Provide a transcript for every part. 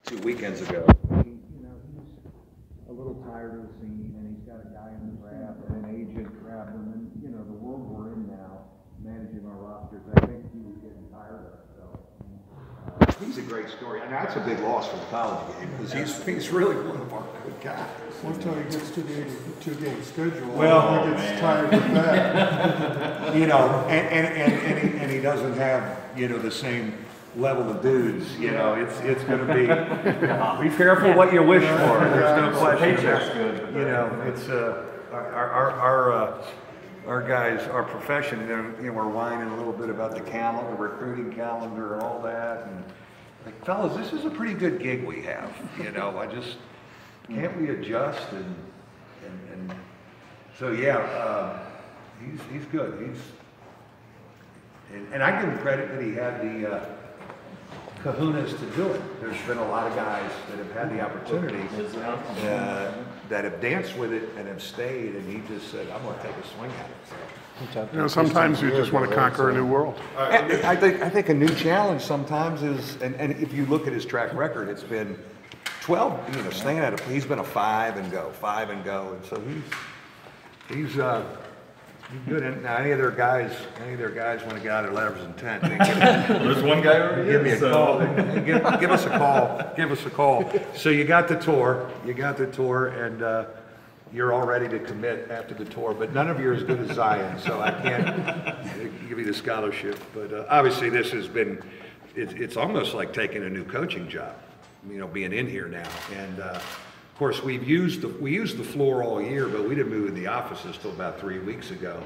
2 weekends ago. He's a little tired of the scene, and he's got a guy in the draft and an agent grabbed him, and the world we're in now, managing our rosters, I think he was getting tired of it. So he's a great story, and that's a big loss for the college game because he's really one of our good guys. Once till he gets to the 82-game schedule, well, he gets tired of that. and he doesn't have the same level of dudes. It's going to be careful what you wish for. There's no question. Paycheck's good. It's our guys, our profession. We're whining a little bit about the calendar, recruiting calendar, and all that. And like, fellas, this is a pretty good gig we have. I just can't we adjust and so he's good. And I give him credit that he had the kahunas to do it. There's been a lot of guys that have had the opportunity that have danced with it and have stayed, and he just said, I'm going to take a swing at it. Sometimes you just want to conquer a new world. I think a new challenge sometimes is, and if you look at his track record, it's been 12, staying at it. He's been a 5 and go, and so he's good. And now any of their guys want to get out of their letters of intent. There's one guy already. Give me a call. Give us a call. Give us a call. So you got the tour, and you're all ready to commit after the tour. But none of you are as good as Zion, so I can't give you the scholarship. But obviously, this has been. It's almost like taking a new coaching job. Being in here now, and of course we used the floor all year, but we didn't move in the offices till about 3 weeks ago.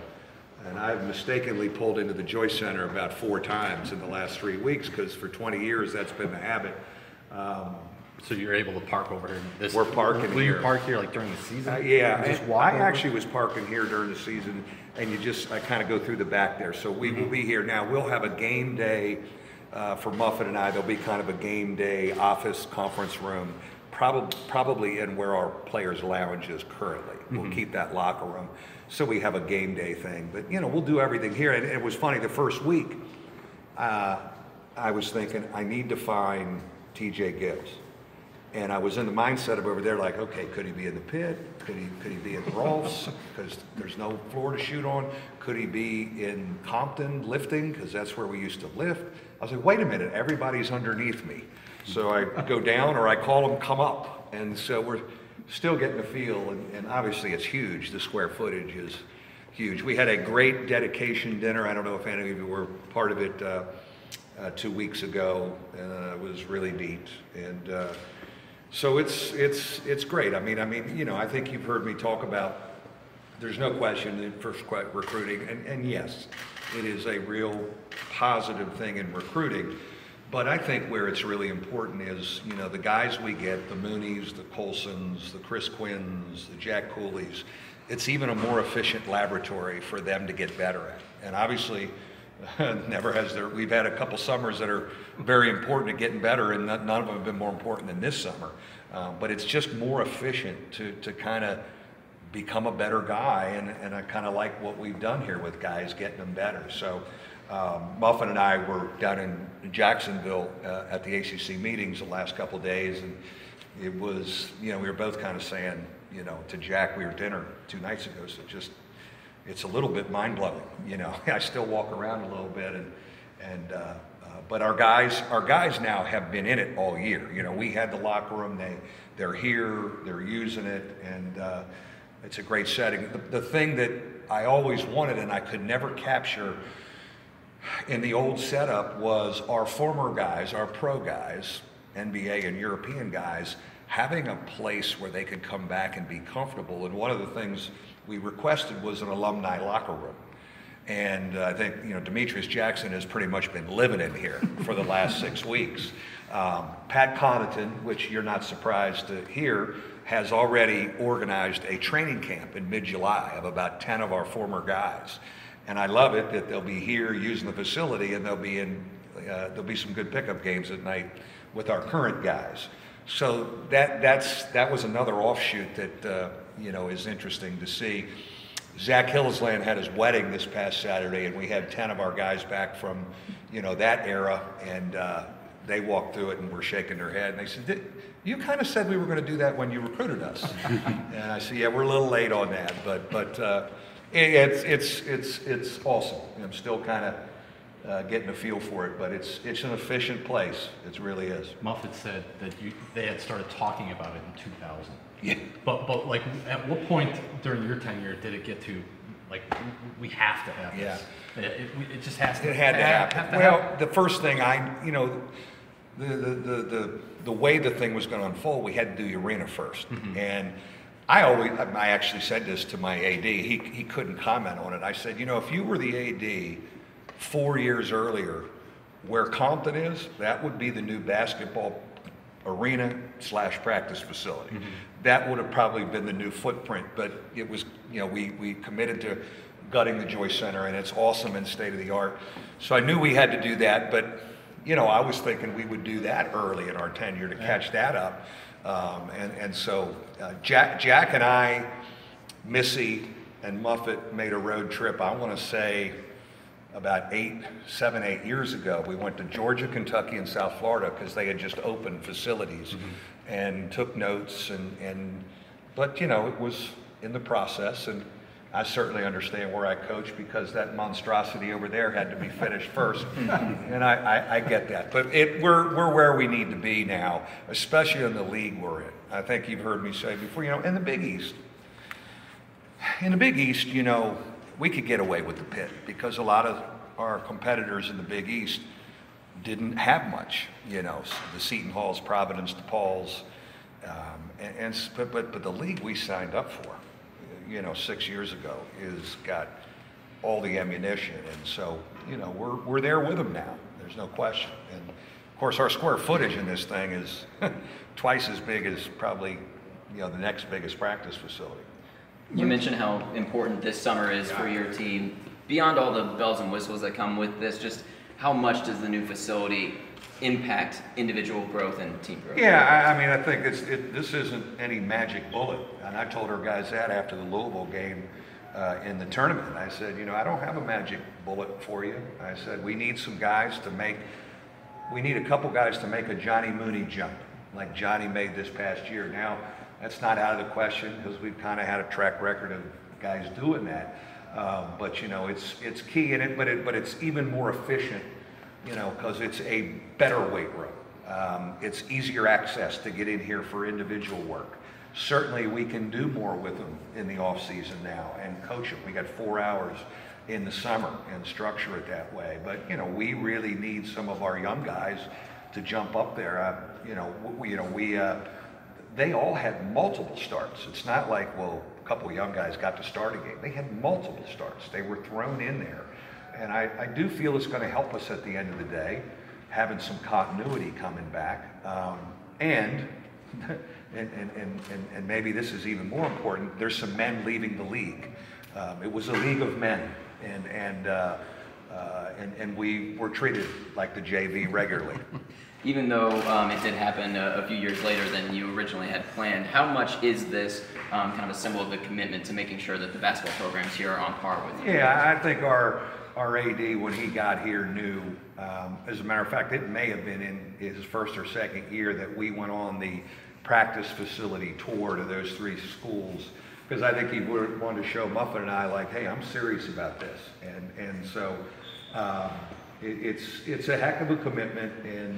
And I've mistakenly pulled into the Joyce Center about 4 times in the last 3 weeks because for 20 years that's been the habit. So you're able to park over here. We're parking here. Will you park here like during the season? Yeah, just I actually was parking here during the season, and I kind of go through the back there. So we will be here now. We'll have a game day. For Muffin and I, there'll be kind of a game day office conference room, probably in where our players' lounge is currently. We'll keep that locker room, so we have a game day thing. But we'll do everything here. And it was funny, the first week, I was thinking I need to find TJ Gibbs, and I was in the mindset of over there like, okay, could he be in the pit? Could he be in Rolf's because there's no floor to shoot on? Could he be in Compton lifting because that's where we used to lift? I was like, wait a minute, everybody's underneath me. So I go down or I call them come up. And so we're still getting a feel, and obviously it's huge. The square footage is huge. We had a great dedication dinner. I don't know if any of you were part of it 2 weeks ago. It was really neat. And so it's great. I think you've heard me talk about, there's no question in first recruiting, and yes, it is a real positive thing in recruiting. But I think where it's really important is, the guys we get, the Moonies, the Colsons, the Chris Quinns, the Jack Coolies, it's even a more efficient laboratory for them to get better at. And obviously, we've had a couple summers that are very important at getting better, and none of them have been more important than this summer. But it's just more efficient to kind of become a better guy, and I kind of like what we've done here with guys getting them better. So Muffin and I were down in Jacksonville at the ACC meetings the last couple of days, and it was, we were both kind of saying, to Jack, we were at dinner 2 nights ago, so it's a little bit mind-blowing. I still walk around a little bit, but our guys now have been in it all year. We had the locker room, they're here, they're using it, and it's a great setting. The thing that I always wanted and I could never capture in the old setup was our former guys, our pro guys, NBA and European guys, having a place where they could come back and be comfortable. And one of the things we requested was an alumni locker room. And I think, Demetrius Jackson has pretty much been living in here for the last 6 weeks. Pat Connaughton, which you're not surprised to hear, has already organized a training camp in mid-July of about 10 of our former guys. And I love it that they'll be here using the facility, and there'll be some good pickup games at night with our current guys. So that was another offshoot that is interesting to see. Zach Hillsland had his wedding this past Saturday, and we had 10 of our guys back from that era, and they walked through it and were shaking their head, and they said, "You kind of said we were going to do that when you recruited us." And I said, "Yeah, we're a little late on that, but it's awesome. I'm still kind of getting a feel for it, but it's an efficient place. It really is." Muffet said that they had started talking about it in 2000. Yeah. But like, at what point during your tenure did it get to, like, we have to have this? It just has to. It had to happen. Well, the first thing the way the thing was going to unfold, we had to do the arena first. Mm-hmm. And I actually said this to my AD. He couldn't comment on it. I said, if you were the AD 4 years earlier, where Compton is, that would be the new basketball arena / practice facility. Mm-hmm. That would have probably been the new footprint, but it was, we committed to gutting the Joyce Center, and it's awesome and state of the art. So I knew we had to do that, but I was thinking we would do that early in our tenure to catch that up. So Jack and I, Missy and Muffet made a road trip, I want to say about 7, 8 years ago. We went to Georgia, Kentucky, and South Florida because they had just opened facilities. Mm-hmm. And took notes, but it was in the process, and I certainly understand where I coach because that monstrosity over there had to be finished first, and I get that. But we're where we need to be now, especially in the league we're in. I think you've heard me say before, in the Big East. In the Big East, we could get away with the pit because a lot of our competitors in the Big East didn't have much, the Seton Halls, Providence, DePauls, but the league we signed up for, 6 years ago, is got all the ammunition, and so we're there with them now. There's no question, and of course our square footage in this thing is twice as big as probably the next biggest practice facility. You mentioned how important this summer is for your team. Beyond all the bells and whistles that come with this, just how much does the new facility impact individual growth and team growth? Yeah, I think this isn't any magic bullet. And I told our guys that after the Louisville game in the tournament. I said, I don't have a magic bullet for you. I said, we need a couple guys to make a Johnny Mooney jump, like Johnny made this past year. Now, that's not out of the question because we've kind of had a track record of guys doing that. But it's key in it, but it's even more efficient, because it's a better weight room. It's easier access to get in here for individual work. Certainly, we can do more with them in the off season now and coach them. We got 4 hours in the summer and structure it that way. But we really need some of our young guys to jump up there. They all had multiple starts. It's not like, a couple of young guys got to start a game. They had multiple starts. They were thrown in there. And I do feel it's going to help us at the end of the day, having some continuity coming back. And maybe this is even more important, there's some men leaving the league. It was a league of men, and we were treated like the JV regularly. Even though it did happen a few years later than you originally had planned, how much is this kind of a symbol of the commitment to making sure that the basketball programs here are on par with you? Yeah, I think our AD, when he got here, knew, as a matter of fact, it may have been in his first or second year that we went on the practice facility tour to those 3 schools, because I think he wanted to show Muffet and I, like, hey, I'm serious about this. And so it's a heck of a commitment, and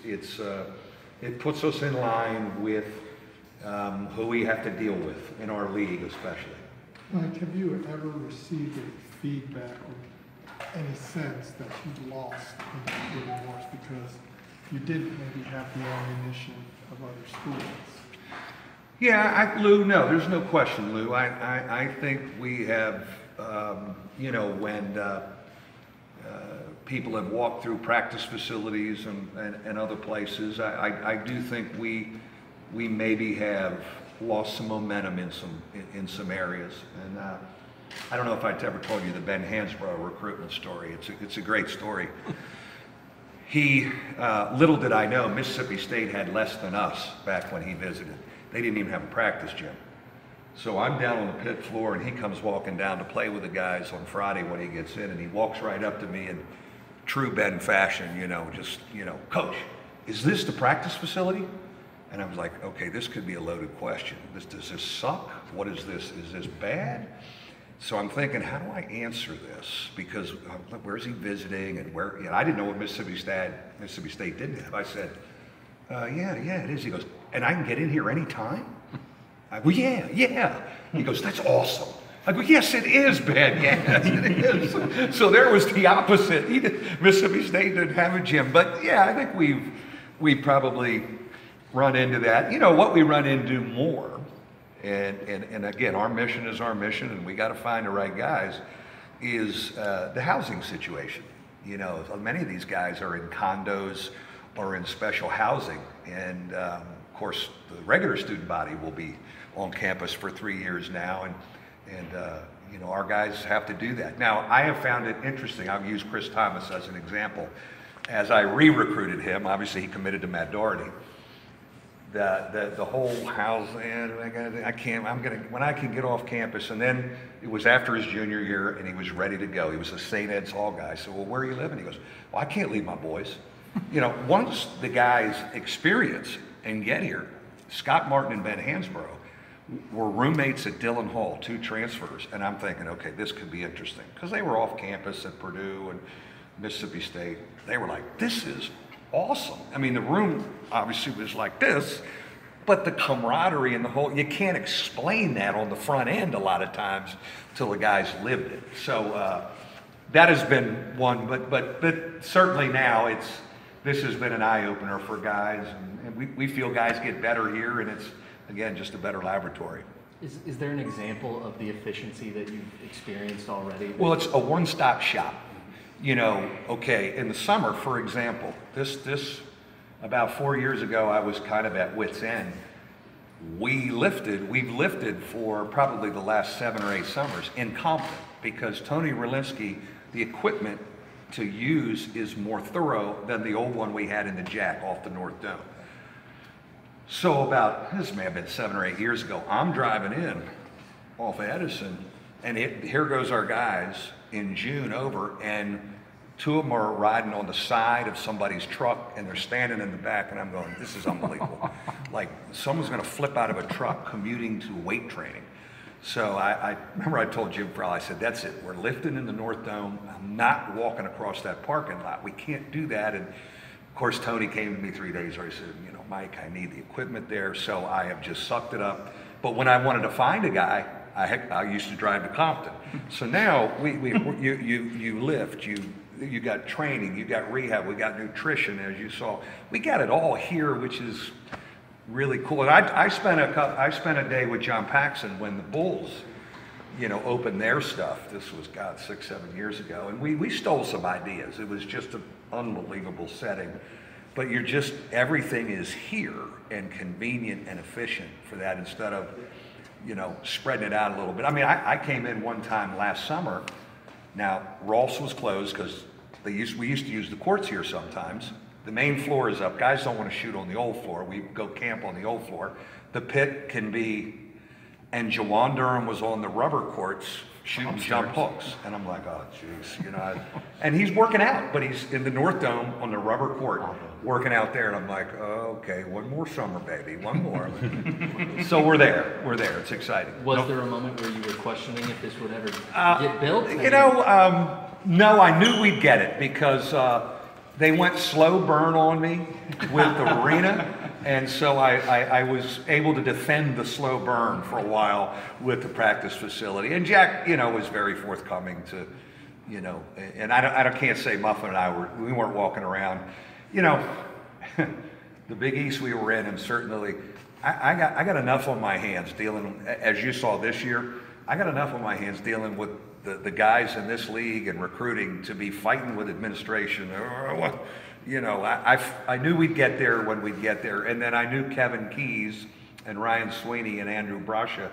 it puts us in line with who we have to deal with in our league, especially. Mike, have you ever received any feedback or any sense that you lost in the recruiting wars because you didn't maybe have the ammunition of other schools? Yeah, Lou, no, there's no question, Lou. I think we have, when people have walked through practice facilities and other places, I do think we maybe have lost some momentum in some areas. And I don't know if I've ever told you the Ben Hansbrough recruitment story. It's a great story. Little did I know, Mississippi State had less than us back when he visited. They didn't even have a practice gym. So I'm down on the pit floor, and he comes walking down to play with the guys on Friday when he gets in, and he walks right up to me, and true Ben fashion, just, Coach, is this the practice facility? And I was like, okay, this could be a loaded question. Does this suck? What is this? Is this bad? So I'm thinking, how do I answer this? Because where's he visiting, and where? I didn't know what Mississippi State didn't have. I said, yeah, it is. He goes, and I can get in here anytime? I go, yeah. He goes, that's awesome. I go, yes, it is, Ben. Yes, it is. So there was the opposite. Mississippi State didn't have a gym, but yeah, I think we've probably run into that. What we run into more, and again, our mission is our mission, and we got to find the right guys, is the housing situation. Many of these guys are in condos or in special housing, and of course, the regular student body will be on campus for 3 years now, and our guys have to do that. Now, I have found it interesting. I'll use Chris Thomas as an example. As I re-recruited him, obviously he committed to Matt Doherty. The whole house, when I can get off campus, and then it was after his junior year, and he was ready to go. He was a St. Ed's Hall guy. I said, well, where are you living? He goes, well, I can't leave my boys. Once the guys experience and get here, Scott Martin and Ben Hansborough were roommates at Dillon Hall, 2 transfers, and I'm thinking, okay, this could be interesting, because they were off campus at Purdue and Mississippi State. They were like, this is awesome. I mean, the room obviously was like this, but the camaraderie and the whole, you can't explain that on the front end a lot of times till the guys lived it. So that has been one, but certainly now this has been an eye-opener for guys, and we feel guys get better here, and it's, again, just a better laboratory. Is there an example of the efficiency that you've experienced already? Well, it's a one-stop shop. Okay, in the summer, for example, this about 4 years ago, I was kind of at wit's end. We've lifted for probably the last 7 or 8 summers in Compton, because Tony Rolinski, the equipment to use is more thorough than the old one we had in the Jack off the North Dome. So this may have been 7 or 8 years ago, I'm driving in off Edison, and here goes our guys in June over, and 2 of them are riding on the side of somebody's truck, and they're standing in the back, and I'm going, this is unbelievable. Like, someone's gonna flip out of a truck commuting to weight training. So I remember I told Jim Frall, I said, that's it, we're lifting in the North Dome, I'm not walking across that parking lot, we can't do that. And of course, Tony came to me 3 days later, he said, Mike, I need the equipment there, so I have just sucked it up. But when I wanted to find a guy, I used to drive to Compton. So now you lift, you got training, you got rehab, we got nutrition, as you saw. We got it all here, which is really cool. And I spent a day with John Paxson when the Bulls, opened their stuff. This was, 6, 7 years ago, and we stole some ideas. It was just an unbelievable setting. But everything is here and convenient and efficient for that, instead of, spreading it out a little bit. I mean, I came in one time last summer. Now, Rolf's was closed because we used to use the courts here sometimes. The main floor is up. Guys don't want to shoot on the old floor. We go camp on the old floor. The pit can be, and Jawan Durham was on the rubber courts shooting jump hooks. And I'm like, oh, jeez, and he's working out, but he's in the North Dome on the rubber court, working out there. And I'm like, oh, okay, one more summer, baby, one more. So we're there. It's exciting. Was there a moment where you were questioning if this would ever get built? No, I knew we'd get it, because they went slow burn on me with the arena. And so I was able to defend the slow burn for a while with the practice facility. And Jack, was very forthcoming to, and I can't say Muffin and I we weren't walking around, the Big East we were in, and certainly I got enough on my hands dealing, as you saw this year, I got enough on my hands dealing with the guys in this league and recruiting to be fighting with administration. I knew we'd get there when we'd get there. And then I knew Kevin Keys and Ryan Sweeney and Andrew Brasha,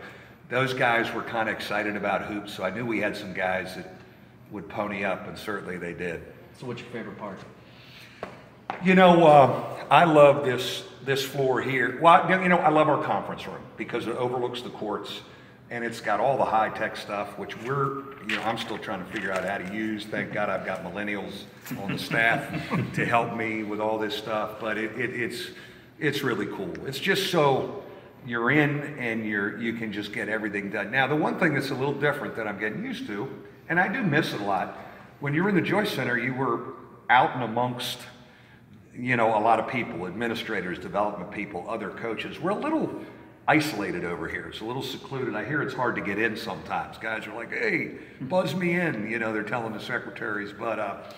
those guys were kind of excited about hoops. So I knew we had some guys that would pony up, and certainly they did. So what's your favorite part? I love this floor here. Well, I love our conference room because it overlooks the courts. and it's got all the high-tech stuff, which I'm still trying to figure out how to use. Thank God I've got millennials on the staff to help me with all this stuff, but it's really cool. It's just so you're in and you can just get everything done. Now, the one thing that's a little different that I'm getting used to, and I do miss it a lot, when you were in the Joyce Center, you were out and amongst, a lot of people, administrators, development people, other coaches. We're a little isolated over here. It's a little secluded. I hear it's hard to get in sometimes. Guys are like, hey, buzz me in. They're telling the secretaries. But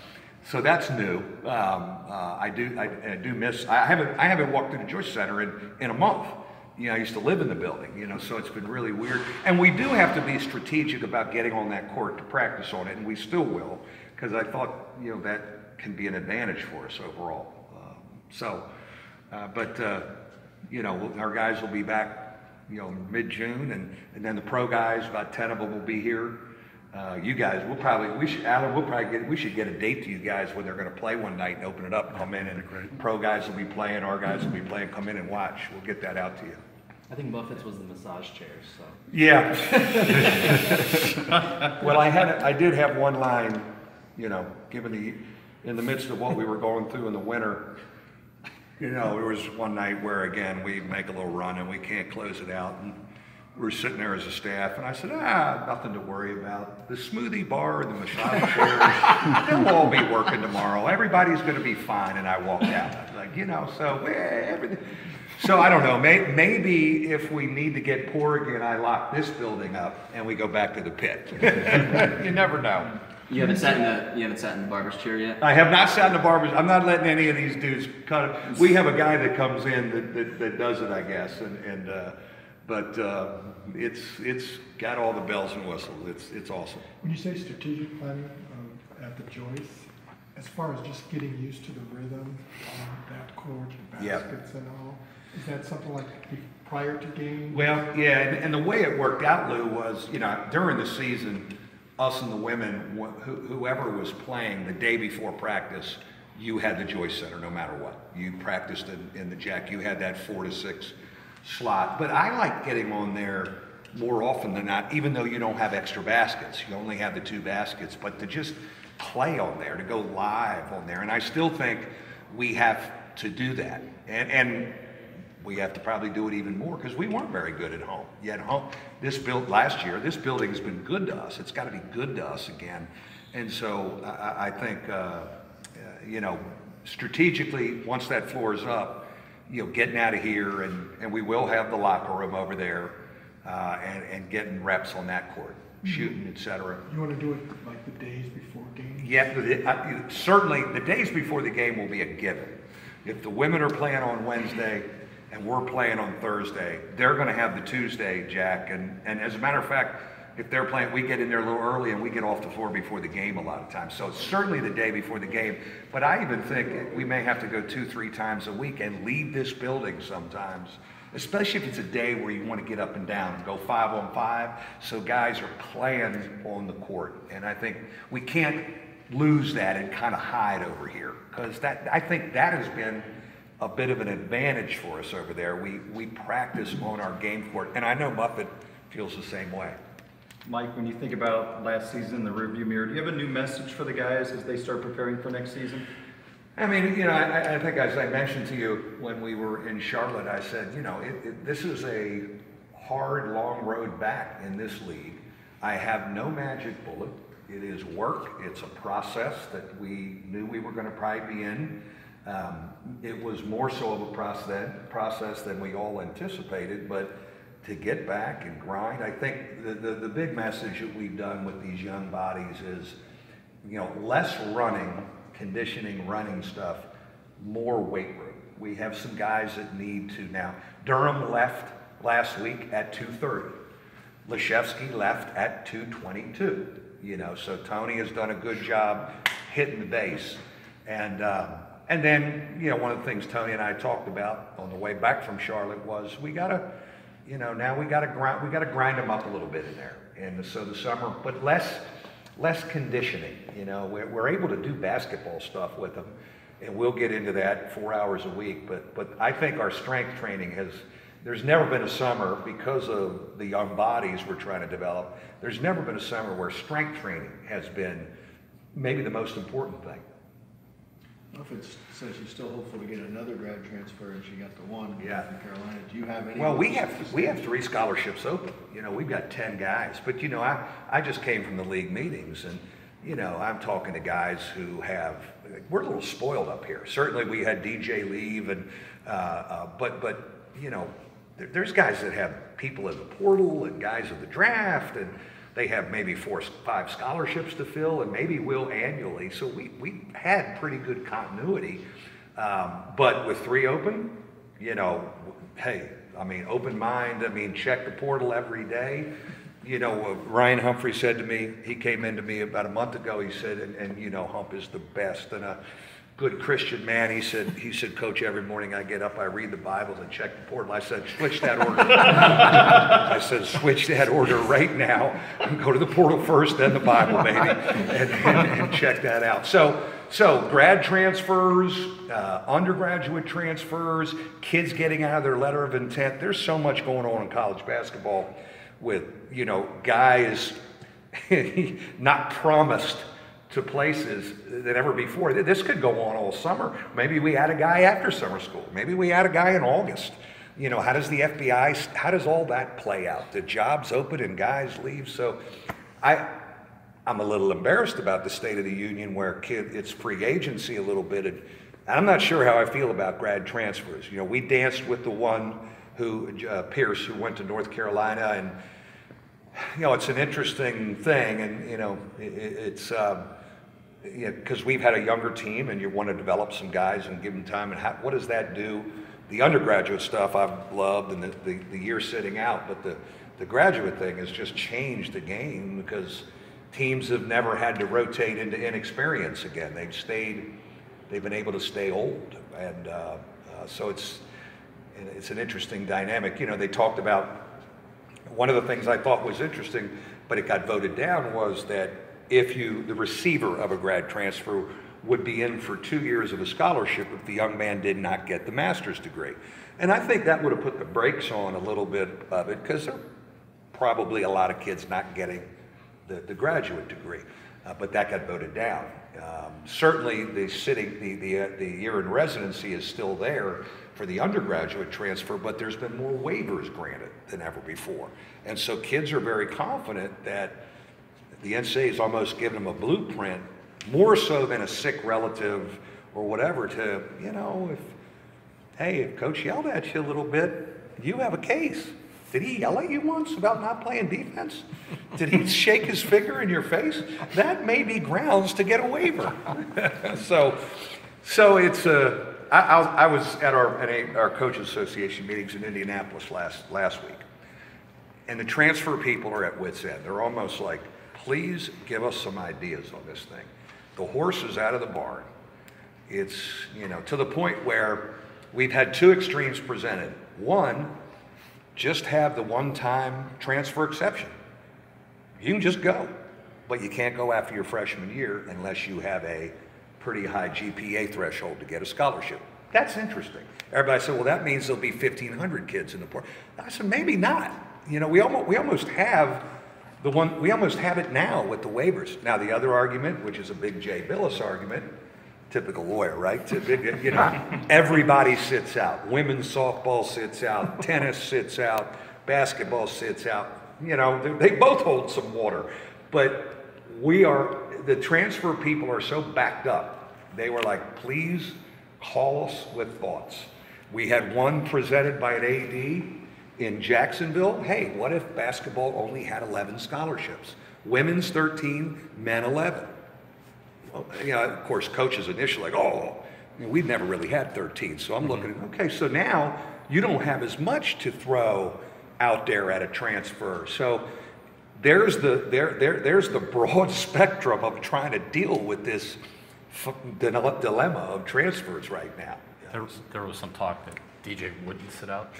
so that's new. I do miss. I haven't walked through the Joyce Center in a month. I used to live in the building. So it's been really weird. And we do have to be strategic about getting on that court to practice on it, and we still will, because I thought that can be an advantage for us overall. Our guys will be back, mid-June, and then the pro guys, about 10 of them will be here. You guys, we should get a date to you guys when they're going to play one night and open it up and come in, and pro guys will be playing, our guys will be playing, come in and watch. We'll get that out to you. I think Muffet's was the massage chairs, so. Yeah. Well, I did have one line, in the midst of what we were going through in the winter. There was one night where, again, we make a little run and we can't close it out. And we were sitting there as a staff, and I said, nothing to worry about. The smoothie bar and the massage chairs, they'll all be working tomorrow. Everybody's going to be fine. And I walked out. Everything. So I don't know. Maybe if we need to get poor again, I lock this building up and we go back to the pit. You never know. You haven't sat in the barber's chair yet? I have not sat in the barber's. I'm not letting any of these dudes cut it. We have a guy that comes in that does it, I guess, but it's got all the bells and whistles. It's awesome. When you say strategic planning at the Joyce, as far as just getting used to the rhythm on that court and baskets and all, is that something like prior to game? Well, yeah, and the way it worked out, Lou, was during the season, us and the women, whoever was playing the day before practice, you had the Joyce Center no matter what. You practiced in the Jack. You had that 4 to 6 slot. But I like getting on there more often than not, even though you don't have extra baskets. You only have the 2 baskets. But to just play on there, to go live on there. And I still think we have to do that. And we have to probably do it even more because we weren't very good at home. Yet last year, this building has been good to us. It's got to be good to us again. And so I think, strategically, once that floor is up, getting out of here, and we will have the locker room over there, and getting reps on that court, shooting, etc. You want to do it like the days before game? Yeah, certainly the days before the game will be a given. If the women are playing on Wednesday and we're playing on Thursday, they're going to have the Tuesday, Jack. And as a matter of fact, if they're playing, we get in there a little early and we get off the floor before the game a lot of times. So it's certainly the day before the game. But I even think we may have to go 2-3 times a week and leave this building sometimes, especially if it's a day where you want to get up and down and go 5-on-5. So guys are playing on the court. And I think we can't lose that and kind of hide over here, because I think that has been a bit of an advantage for us over there. We practice on our game court, and I know Muffet feels the same way. Mike, when you think about last season in the rearview mirror, do you have a new message for the guys as they start preparing for next season? I mean, I think as I mentioned to you when we were in Charlotte, I said, this is a hard, long road back in this league. I have no magic bullet. It is work. It's a process that we knew we were going to probably be in. It was more so of a process than we all anticipated, but to get back and grind, I think the big message that we've done with these young bodies is, less running, conditioning, running stuff, more weight room. We have some guys that need to now. Durham left last week at 2:30. Leshevsky left at 2:22. So Tony has done a good job hitting the base. And then, one of the things Tony and I talked about on the way back from Charlotte was we gotta grind them up a little bit in there. And so the summer, but less conditioning. We're able to do basketball stuff with them, and we'll get into that 4 hours a week. But I think our strength training there's never been a summer, because of the young bodies we're trying to develop, there's never been a summer where strength training has been maybe the most important thing. Well, if it says she's still hopeful to get another grad transfer and she got the one in Yeah. North Carolina, do you have any? Well, we have 3 scholarships open. You know, we've got 10 guys. But, you know, I just came from the league meetings, and, you know, I'm talking to guys who have, we're a little spoiled up here. Certainly we had DJ leave, and but you know, there's guys that have people in the portal and guys in the draft, and they have maybe 4 or 5 scholarships to fill, and maybe will annually. So we had pretty good continuity. But with 3 open, you know, hey, I mean, open mind. I mean, check the portal every day. You know, Ryan Humphrey said to me, he came in to me about a month ago, he said, and you know, Hump is the best and a good Christian man. He said, Coach, every morning I get up, I read the Bible and check the portal. I said, switch that order. I said, switch that order right now. Go to the portal first, then the Bible, baby, and check that out. So grad transfers, undergraduate transfers, kids getting out of their letter of intent. There's so much going on in college basketball with, you know, guys not promised to places than ever before. This could go on all summer. Maybe we had a guy after summer school. Maybe we had a guy in August. You know, how does the FBI, how does all that play out? The jobs open and guys leave. So I'm a little embarrassed about the State of the Union where it's free agency a little bit. And I'm not sure how I feel about grad transfers. You know, we danced with the one who, Pierce, who went to North Carolina, and, you know, it's an interesting thing, and, you know, it's, yeah, because we've had a younger team, and you want to develop some guys and give them time, and what does that do? The undergraduate stuff I've loved, and the year sitting out, but the graduate thing has just changed the game because teams have never had to rotate into inexperience again. They've been able to stay old, and so it's an interesting dynamic. You know, they talked about, one of the things I thought was interesting, but it got voted down, was that if the receiver of a grad transfer would be in for 2 years of a scholarship if the young man did not get the master's degree. And I think that would have put the brakes on a little bit of it, because there are probably a lot of kids not getting the graduate degree, but that got voted down. Certainly the year in residency is still there for the undergraduate transfer, but there's been more waivers granted than ever before. And so kids are very confident that the NCAA has almost given them a blueprint, more so than a sick relative or whatever, to, you know, if Coach yelled at you a little bit, you have a case. Did he yell at you once about not playing defense? Did he shake his finger in your face? That may be grounds to get a waiver. So it's I was at our coaches association meetings in Indianapolis last week, and the transfer people are at wit's end. They're almost like, please give us some ideas on this thing. The horse is out of the barn. It's, you know, to the point where we've had 2 extremes presented. One, just have the one-time transfer exception. You can just go, but you can't go after your freshman year unless you have a pretty high GPA threshold to get a scholarship. That's interesting. Everybody said, well, that means there'll be 1,500 kids in the portal. I said, maybe not. You know, we almost have we almost have it now with the waivers. Now, the other argument, which is a big Jay Billis argument, typical lawyer, right? You know, everybody sits out. Women's softball sits out. Tennis sits out. Basketball sits out. You know, they both hold some water. But the transfer people are so backed up. They were like, please call us with thoughts. We had one presented by an AD in Jacksonville. Hey, what if basketball only had 11 scholarships? Women's 13, men 11. Well, you know, of course, coaches initially like, oh, you know, we've never really had 13. So I'm looking at, okay, so now you don't have as much to throw out there at a transfer. So there's the broad spectrum of trying to deal with this dilemma of transfers right now. There was some talk that DJ wouldn't sit out?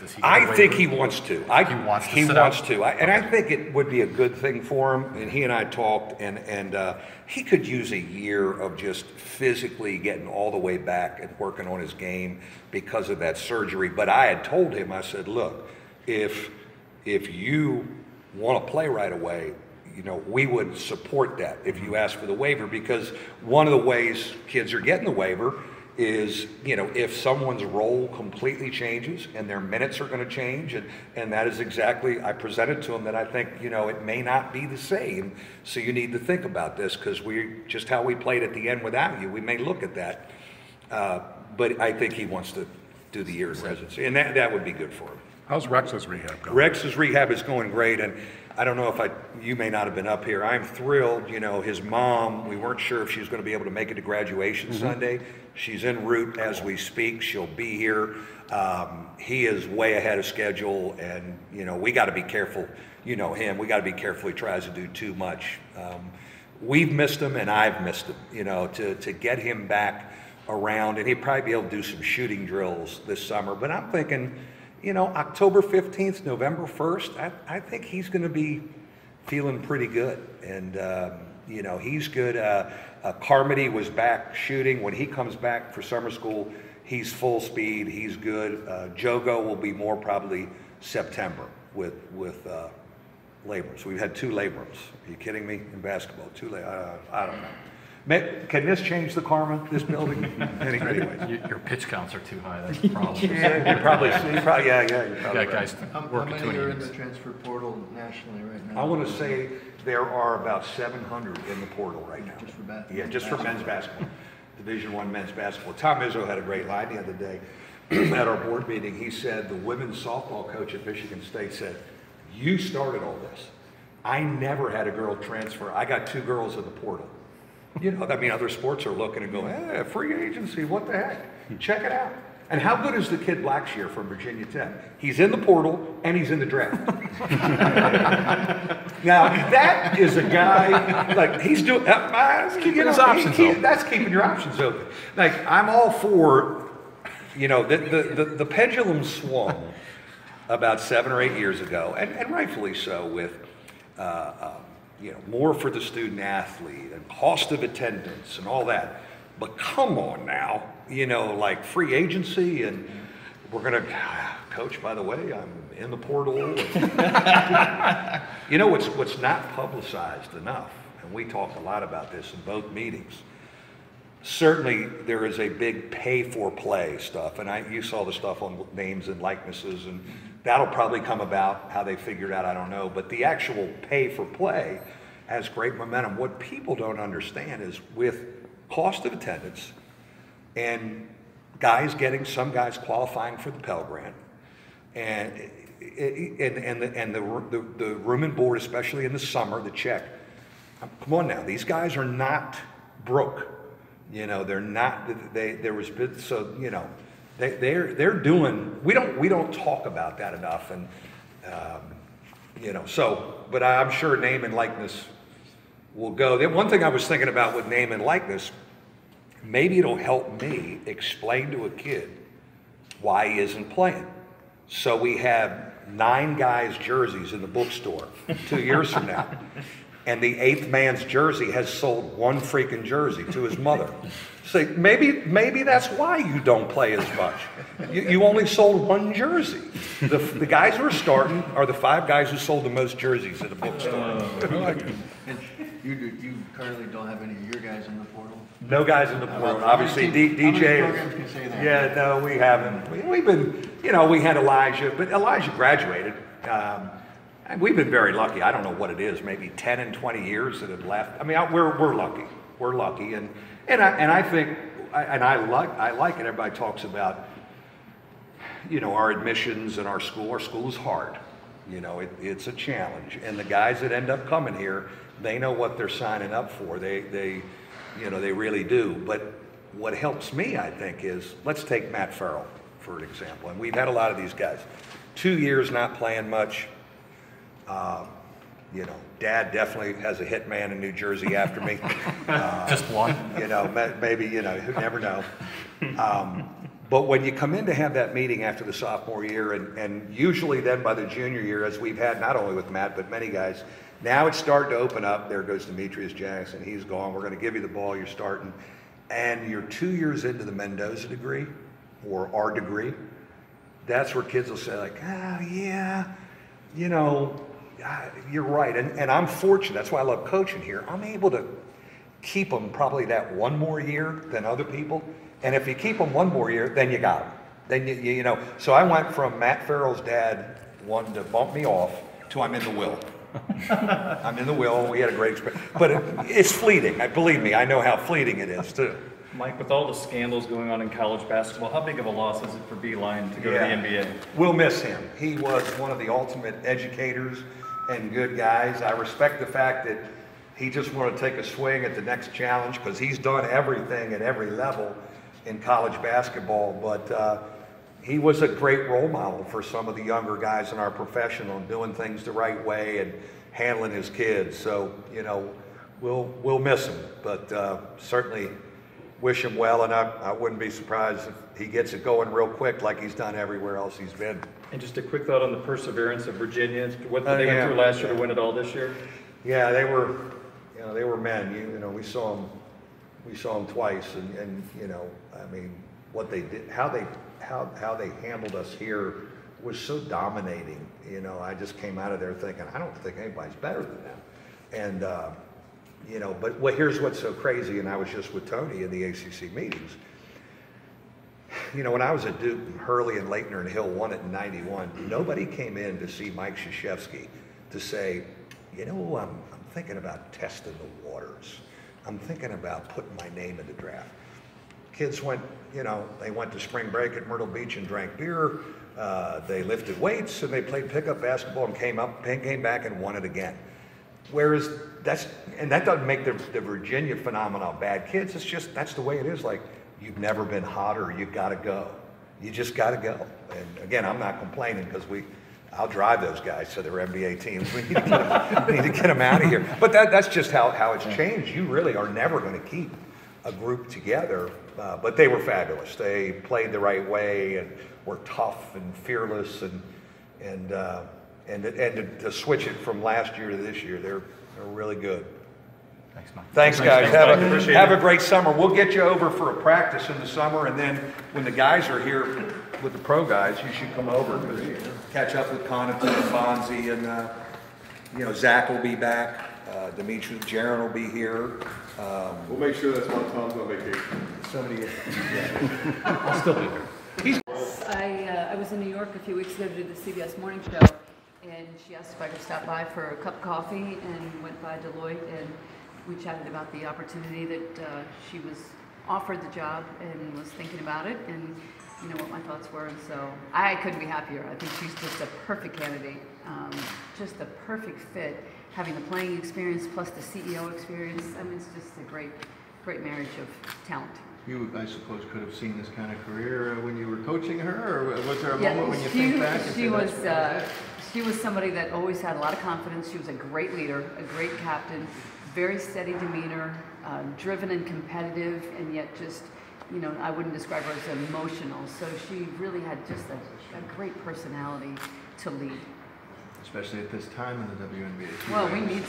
Does he? I think he wants to. He wants to He sit wants out? to. I think it would be a good thing for him. And he and I talked, and he could use a year of just physically getting all the way back and working on his game because of that surgery. But I had told him, I said, look, if you want to play right away, we would support that if you ask for the waiver, because one of the ways kids are getting the waiver is, if someone's role completely changes and their minutes are going to change, and that is exactly, I presented to him that I think, it may not be the same, so you need to think about this, because just how we played at the end without you, we may look at that, but I think he wants to do the year in residency, and that would be good for him. How's Rex's rehab going? Rex's rehab is going great, and I don't know if you may not have been up here. I'm thrilled, his mom, we weren't sure if she was going to be able to make it to graduation Sunday. She's en route as we speak. She'll be here. He is way ahead of schedule, and, we got to be careful. Him, we got to be careful he tries to do too much. We've missed him, and I've missed him, to get him back around, and he'd probably be able to do some shooting drills this summer. But I'm thinking, October 15th, November 1st, I think he's going to be feeling pretty good. And, he's good. Carmody was back shooting. When he comes back for summer school, he's full speed. He's good. Jogo will be more probably September with laborers. We've had 2 laborers. Are you kidding me? In basketball, 2 I don't know. Can this change the karma, this building? Anyway. Your pitch counts are too high. That's the problem. Yeah, you're probably right. Guys How working too many many are in the innings. transfer portal nationally right now? I want to say there are about 700 in the portal right now. Just for basketball? Yeah, just for men's basketball. Division I men's basketball. Tom Izzo had a great line the other day at our board meeting. He said, the women's softball coach at Michigan State said, you started all this. I never had a girl transfer. I got 2 girls in the portal. Other sports are looking and going, free agency, what the heck? Check it out. And how good is the kid Blackshear from Virginia Tech? He's in the portal and he's in the draft. Now, that is a guy, he's doing, keeping his options open. That's keeping your options open. I'm all for, the pendulum swung about 7 or 8 years ago, and rightfully so, with, more for the student athlete and cost of attendance and all that. But come on now, free agency, and we're going to, coach, by the way, I'm in the portal. What's not publicized enough, and we talked a lot about this in both meetings. Certainly there is a big pay for play stuff, and you saw the stuff on names and likenesses, and that'll probably come about. How they figure it out, I don't know. But the actual pay for play has great momentum. What people don't understand is with cost of attendance and some guys qualifying for the Pell Grant, and the room and board, especially in the summer, the check. Come on now, these guys are not broke. They're not. They're doing. We don't talk about that enough, and But I'm sure name and likeness will go. The one thing I was thinking about with name and likeness, maybe it'll help me explain to a kid why he isn't playing. So we have 9 guys' jerseys in the bookstore 2 years from now. And the 8th man's jersey has sold 1 freaking jersey to his mother. Say, maybe that's why you don't play as much. You only sold 1 jersey. The guys who are starting are the 5 guys who sold the most jerseys at a bookstore. And you currently don't have any of your guys in the portal? No guys in the portal. Obviously, How many DJ. programs can say that? Yeah, no, we haven't. We've been, we had Elijah, but Elijah graduated. And we've been very lucky. I don't know what it is, maybe 10 and 20 years that had left. We're lucky. We're lucky, and I think, I like it. Everybody talks about, our admissions and our school. Our school is hard. It's a challenge, and the guys that end up coming here, they know what they're signing up for. They really do. But what helps me, I think, is let's take Matt Farrell for an example, and we've had a lot of these guys. 2 years not playing much. Dad definitely has a hitman in New Jersey after me. Just one? Maybe, you never know. But when you come in to have that meeting after the sophomore year, and usually then by the junior year, as we've had not only with Matt, but many guys, now it's starting to open up. There goes Demetrius Jackson. He's gone. We're going to give you the ball. You're starting. And you're 2 years into the Mendoza degree or our degree. That's where kids will say like, oh, yeah, you know, you're right. And I'm fortunate. That's why I love coaching here. I'm able to keep them probably that one more year than other people. And if you keep them one more year, then you got them. Then you know. So I went from Matt Farrell's dad wanting to bump me off to I'm in the will. I'm in the will. We had a great experience, but it's fleeting. Believe me, I know how fleeting it is too. Mike, with all the scandals going on in college basketball, how big of a loss is it for Beeline to go to the NBA? We'll miss him. He was one of the ultimate educators and good guys. I respect the fact that he just wanted to take a swing at the next challenge because he's done everything at every level in college basketball, but he was a great role model for some of the younger guys in our profession on doing things the right way and handling his kids. So, you know, we'll miss him, but certainly wish him well, and I wouldn't be surprised if he gets it going real quick like he's done everywhere else he's been. And just a quick thought on the perseverance of Virginia, what they went through last year to win it all this year? Yeah, they were men. You know, we saw them twice, and you know, I mean, what they did, how they handled us here was so dominating. You know, I just came out of there thinking, I don't think anybody's better than them. And you know, but here's what's so crazy, and I was just with Tony in the ACC meetings. You know, when I was at Duke, Hurley and Leitner and Hill won it in '91, nobody came in to see Mike Krzyzewski to say, you know, I'm thinking about testing the waters. I'm thinking about putting my name in the draft. Kids went, you know, they went to spring break at Myrtle Beach and drank beer. They lifted weights and they played pickup basketball and came back and won it again. Whereas that doesn't make the Virginia phenomenon bad kids. It's just, that's the way it is. Like, you've never been hotter. You got to go. You just got to go. And again, I'm not complaining because I'll drive those guys to their NBA teams. We need to get them out of here. But that's just how it's changed. You really are never going to keep a group together. But they were fabulous. They played the right way and were tough and fearless. And to switch it from last year to this year, they're really good. Thanks, Mike. Thanks, guys. Mike. Have a great summer. We'll get you over for a practice in the summer, and then when the guys are here with the pro guys, you should come over and catch up with Connaughton and Bonzi, and you know, Zach will be back. Demetrius, Jaron will be here. We'll make sure that's while Tom's on vacation. Somebody. I'll still be here. I was in New York a few weeks ago to do the CBS Morning Show, and she asked if I could stop by for a cup of coffee, and went by Deloitte, and we chatted about the opportunity that she was offered the job and was thinking about it, and you know what my thoughts were, and so I couldn't be happier. I think she's just a perfect candidate, just the perfect fit, having the playing experience plus the CEO experience. I mean, it's just a great marriage of talent. You, I suppose, could have seen this kind of career when you were coaching her, or was there a moment when you think back and say, she was somebody that always had a lot of confidence. She was a great leader, a great captain, very steady demeanor, driven and competitive, and yet just, you know, I wouldn't describe her as emotional. So she really had just a great personality to lead. especially at this time in the WNBA? Well, we need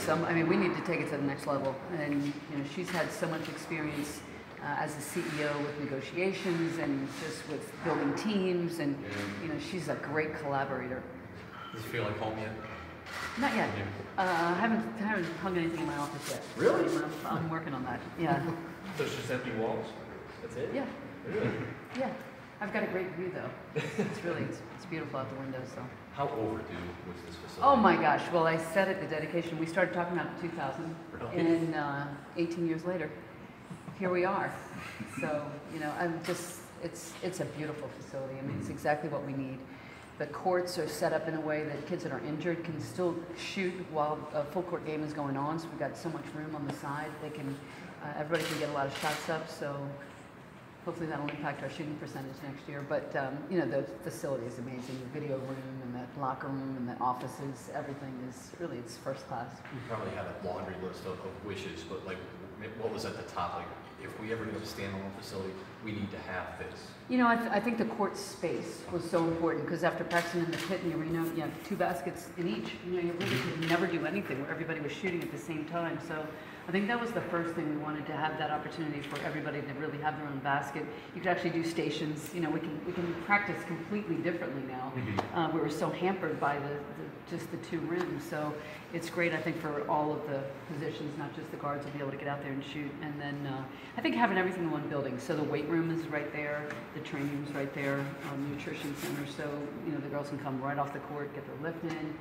we need to take it to the next level. And, you know, she's had so much experience as a CEO with negotiations and just with building teams, and, you know, she's a great collaborator. Does it feel like home yet? Not yet. I haven't hung anything in my office yet. Really? I'm working on that. Yeah. So it's just empty walls? That's it? Yeah. Really? Yeah. I've got a great view though. It's beautiful out the window. So. How overdue was this facility? Oh my gosh. Well, I said at the dedication, we started talking about it in 2000, Really? and 18 years later, here we are. So, you know, it's a beautiful facility. I mean, it's exactly what we need. The courts are set up in a way that kids that are injured can still shoot while a full court game is going on. So we've got so much room on the side. They can, everybody can get a lot of shots up. So hopefully that'll impact our shooting percentage next year. But you know, the facility is amazing. The video room and the locker room and the offices, everything is really, it's first class. You probably had a laundry list of wishes, but like, what was at the top? Like, if we ever do have a standalone facility, we need to have this? You know, I think the court space was so important because after practicing in the pit and the arena, you have 2 baskets in each. You know, you really could never do anything where everybody was shooting at the same time. So I think that was the first thing we wanted to have, that opportunity for everybody to really have their own basket. You could actually do stations. You know, we can practice completely differently now. We were so hampered by just the 2 rims. So it's great, I think, for all of the positions, not just the guards, to be able to get out there and shoot. And then I think having everything in one building. So the weight room is right there, the training room's right there, nutrition center. So, you know, the girls can come right off the court, get their lift in,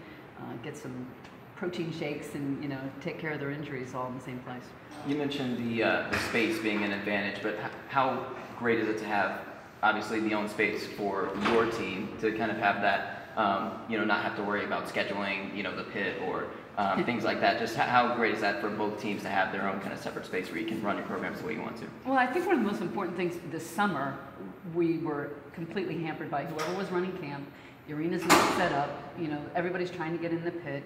get some protein shakes, and, you know, take care of their injuries all in the same place. You mentioned the space being an advantage, but how great is it to have, obviously, the own space for your team to kind of have that, you know, not have to worry about scheduling, you know, the pit or things like that. Just how great is that for both teams to have their own kind of separate space where you can run your programs the way you want to? Well, I think one of the most important things this summer, we were completely hampered by whoever was running camp. The arena's not set up. You know, everybody's trying to get in the pit.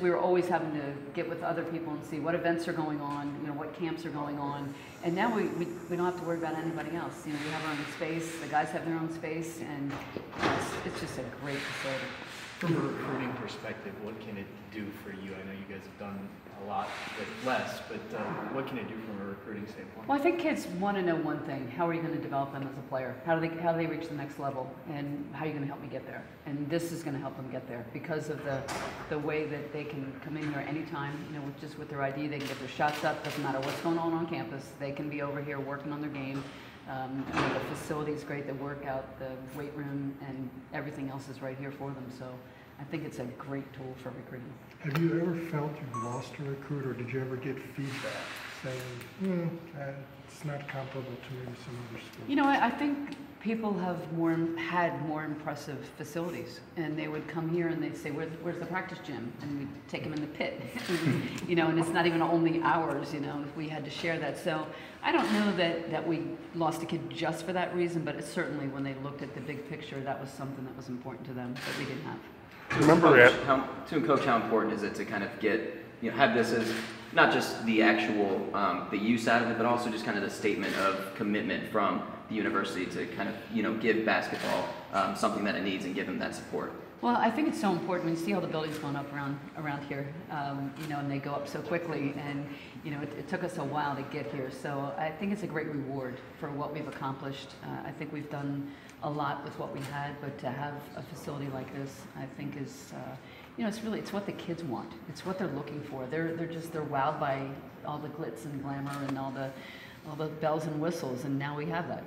We were always having to get with other people and see what events are going on, you know, what camps are going on. And now we don't have to worry about anybody else. You know, we have our own space, the guys have their own space, and it's just a great facility. From a recruiting perspective, what can it do for you? I know you guys have done a lot with less, but what can it do from a recruiting standpoint? Well, I think kids want to know one thing: how are you going to develop them as a player? How do they reach the next level? And how are you going to help me get there? And this is going to help them get there because of the way that they can come in here anytime. You know, with their ID, they can get their shots up. Doesn't matter what's going on campus. They can be over here working on their game. You know, the facility is great, the workout, the weight room, and everything else is right here for them. So I think it's a great tool for recruiting. Have you ever felt you've lost a recruit, or did you ever get feedback saying, it's not comparable to maybe some other schools? You know, I think people have had more impressive facilities, and they would come here and they'd say, where's the practice gym? And we'd take them in the pit, you know, and it's not even only ours, you know, if we had to share that. So I don't know that we lost a kid just for that reason, but it's certainly when they looked at the big picture, that was something that was important to them that we didn't have. To coach, how important is it to kind of get, you know, have this as not just the actual the use out of it, but also just kind of the statement of commitment from the university to kind of, you know, give basketball something that it needs and give them that support? Well, I think it's so important. We see all the buildings going up around here, you know, and they go up so quickly, and, you know, it took us a while to get here. So I think it's a great reward for what we've accomplished. I think we've done a lot with what we had, but to have a facility like this, I think is, you know, it's what the kids want. It's what they're looking for. They're wowed by all the glitz and glamour and all the bells and whistles, and now we have that.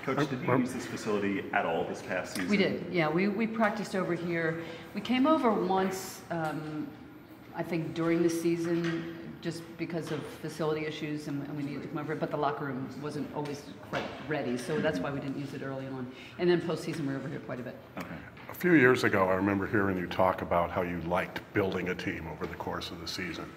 Coach, did you use this facility at all this past season? We did, yeah. We practiced over here. We came over once, I think, during the season, just because of facility issues, and we needed to come over, but the locker room wasn't always quite ready, so that's why we didn't use it early on. And then postseason, we were over here quite a bit. Okay. A few years ago, I remember hearing you talk about how you liked building a team over the course of the season.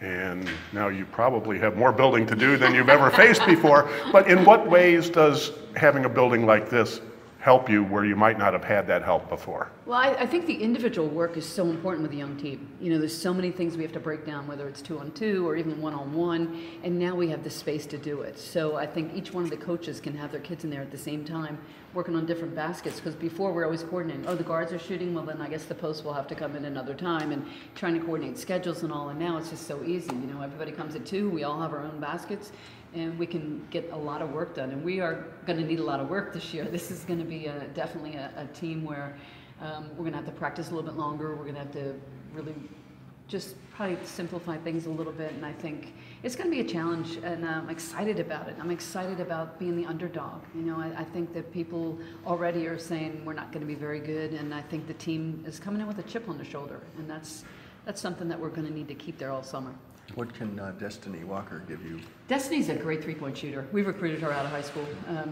And now you probably have more building to do than you've ever faced before, but in what ways does having a building like this help you where you might not have had that help before? Well, I think the individual work is so important with a young team. You know, there's so many things we have to break down, whether it's 2-on-2 or even 1-on-1, and now we have the space to do it. So I think each one of the coaches can have their kids in there at the same time working on different baskets, because before we're always coordinating. Oh, the guards are shooting, well then I guess the post will have to come in another time, and trying to coordinate schedules and all, and now it's just so easy. You know, everybody comes at 2, we all have our own baskets, and we can get a lot of work done. And we are going to need a lot of work this year. This is going to be definitely a team where we're going to have to practice a little bit longer. We're going to have to really just probably simplify things a little bit. And I think it's going to be a challenge, and I'm excited about it. I'm excited about being the underdog. You know, I think that people already are saying we're not going to be very good, and I think the team is coming in with a chip on their shoulder, and that's something that we're going to need to keep there all summer. What can Destiny Walker give you? Destiny's a great three-point shooter. We recruited her out of high school.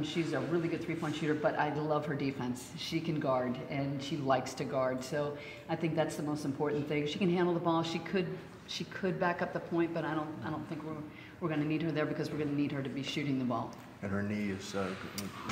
She's a really good three-point shooter, but I love her defense. She can guard, and she likes to guard. So I think that's the most important thing. She can handle the ball. She could back up the point, but I don't think we're going to need her there, because we're going to need her to be shooting the ball. And her knee is.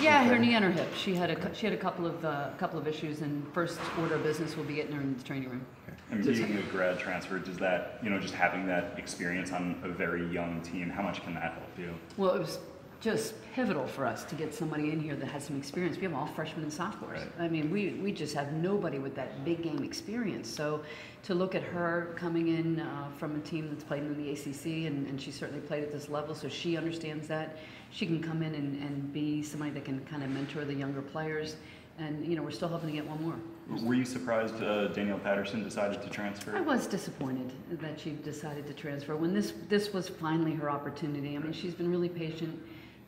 Yeah, her knee and her hip. She had a couple of issues, and first order of business will be getting her in the training room. And being a grad transfer, does that, just having that experience on a very young team, how much can that help you? Well, it was just pivotal for us to get somebody in here that has some experience. We have all freshmen and sophomores. Right. I mean, we just have nobody with that big game experience. So to look at her coming in from a team that's played in the ACC, and she certainly played at this level, so she understands that. She can come in and be somebody that can kind of mentor the younger players. And, we're still hoping to get one more. Were you surprised Danielle Patterson decided to transfer? I was disappointed that she decided to transfer when this was finally her opportunity. I mean, she's been really patient,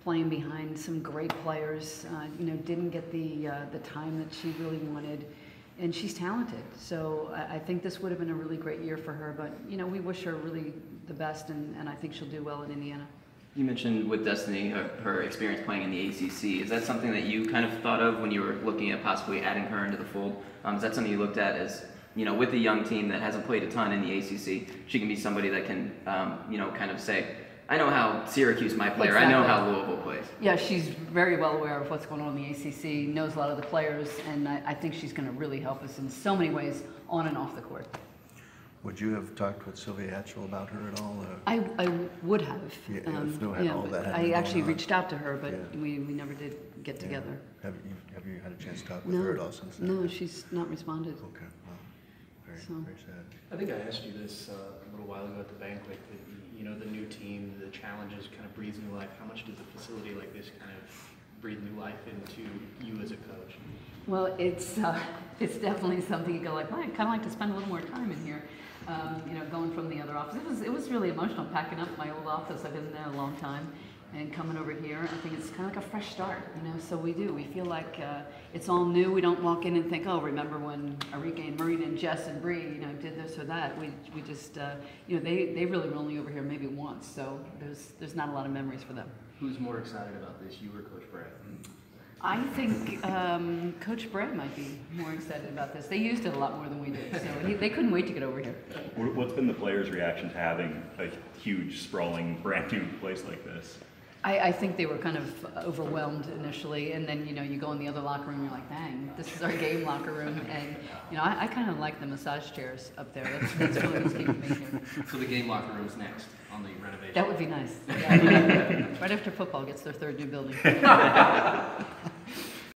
playing behind some great players. Didn't get the time that she really wanted, and she's talented. So I think this would have been a really great year for her. But we wish her really the best, and I think she'll do well in Indiana. You mentioned with Destiny her experience playing in the ACC. Is that something that you kind of thought of when you were looking at possibly adding her into the fold? Is that something you looked at as, with a young team that hasn't played a ton in the ACC, she can be somebody that can, kind of say, I know how Syracuse might play, Exactly. or I know how Louisville plays. Yeah, she's very well aware of what's going on in the ACC, knows a lot of the players, and I think she's going to really help us in so many ways on and off the court. Would you have talked with Sylvia Atchell about her at all? I would have. Yeah, if no had all but that had I been actually going on. reached out to her, but Yeah. we never did get Yeah. together. Have you had a chance to talk with her at all since then? No, she's not responded. Okay, well, So- very sad. I think I asked you this a little while ago at the banquet, that, the new team, the challenges kind of breathes new life. How much does a facility like this kind of breathe new life into you as a coach? Well, it's definitely something you go like, well, I'd kind of like to spend a little more time in here. Going from the other office, it was really emotional packing up my old office. I've been there a long time, and coming over here, I think it's kind of like a fresh start. So we feel like it's all new. We don't walk in and think, oh, remember when Arika and Marina and Jess and Brey, did this or that. We just, they really were only over here maybe once, so there's not a lot of memories for them. Who's more excited about this, you or Coach Brey? I think Coach Brey might be more excited about this. They used it a lot more than we did, so they couldn't wait to get over here. What's been the players' reaction to having a huge, sprawling, brand new place like this? I think they were kind of overwhelmed initially, and then you go in the other locker room, you're like, dang, this is our game locker room, and I kind of like the massage chairs up there. That's really what's keeping me here. So the game locker room's next on the renovation. That would be nice. Yeah. Right after football gets their third new building.